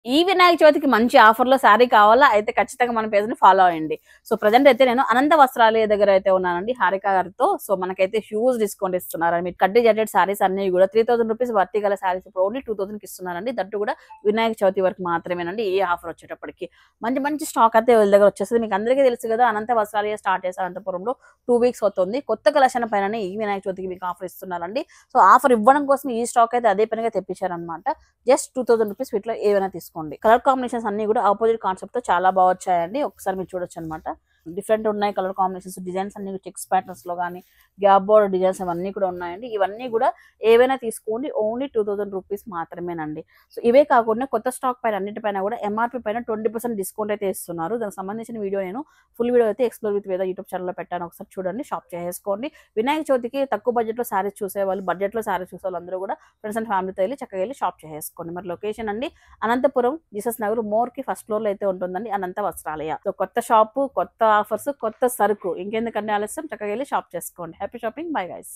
ఈ వినాయక చవితికి మంచి ఆఫర్‌లో శారీ కావాలా? అయితే ఖచ్చితంగా మన పేజ్‌ని ఫాలో అవ్వండి. సో, ప్రెజెంట్ అయితే నేను అనంత వస్త్రాలయ దగ్గర అయితే ఉన్నానండి హారిక గారితో. సో, మనకైతే హ్యూజ్ డిస్కౌంట్ ఇస్తున్నారు. మీరు కడ్డీ జడ్జెడ్ శారీస్ అన్నీ గూడా ₹3000 వర్తీ గల శారీస్ ఇప్పుడు ఓన్లీ 2000కి ఇస్తున్నారండి. దట్టు కూడా వినాయక చవితి వరకు మాత్రమేనండి ఈ ఆఫర్ వచ్చేటప్పటికి. మంచి మంచి స్టాక్ అయితే వీళ్ళ దగ్గర వచ్చేస్తది. మీకు అందరికీ తెలుసు కదా! అనంత వస్త్రాలయ స్టార్ట్ చేశారు అనంతపురంలో. 2 వీక్స్ అవుతుంది. కొత్త కలెక్షన్ పైననే ఈ వినాయక చవితికి మీకు ఆఫర్ ఇస్తున్నారండి. సో, ఆఫర్ ఇవ్వడం కోసం ఈ స్టాక్ అయితే అదే పనిగా తెప్పించారనమాట. జస్ట్ ₹2000 వీటిలో ఏవైనా తీసుకోండి. కలర్ కాంబినేషన్స్ అన్ని కూడా ఆపోజిట్ కాన్సెప్ట్ తో చాలా బాగా వచ్చాయండి. ఒకసారి మీరు చూడొచ్చు అనమాట. డిఫరెంట్ ఉన్నాయి కలర్ కాంబినేషన్స్, డిజైన్స్ అన్ని చెక్స్ ప్యాటర్న్స్ లో కానీ గ్యాప్ బోర్డర్ డిజైన్స్ అవన్నీ కూడా ఉన్నాయండి. ఇవన్నీ కూడా ఏవైనా తీసుకోండి ఓన్లీ ₹2000 మాత్రమేనండి. సో ఇవే కాకుండా కొత్త స్టాక్ పైన అన్నిటిపైన కూడా ఎంఆర్పీ పైన 20% డిస్కౌంట్ అయితే ఇస్తున్నారు. దానికి సంబంధించిన వీడియో నేను ఫుల్ వీడియో అయితే ఎక్స్ప్లోర్ విత్ వేద యూట్యూబ్ ఛానల్లో పెట్టాను. ఒకసారి చూడండి, షాప్ చేసుకోండి. వినాయక చవితికి తక్కువ బడ్జెట్ లో శారీస్ చూసేవాళ్ళు, బడ్జెట్ లో శారీస్ చూసే వాళ్ళందరూ కూడా ఫ్రెండ్స్ అండ్ ఫ్యామిలీతో వెళ్ళి చక్కగా వెళ్ళి షాప్ చేసుకోండి. మరి లొకేషన్ అండి అనంతపురం జీసస్ నగర్ మోర్ కి ఫస్ట్ ఫ్లోర్ లో అయితే ఉంటుందండి అనంత వస్త్రాలయ. సో కొత్త షాపు, కొత్త ఆఫర్స్, కొత్త సరుకు, ఇంకెందుకంటే ఆలస్యం, చక్కగా వెళ్ళి షాప్ చేసుకోండి. Happy shopping. Bye guys.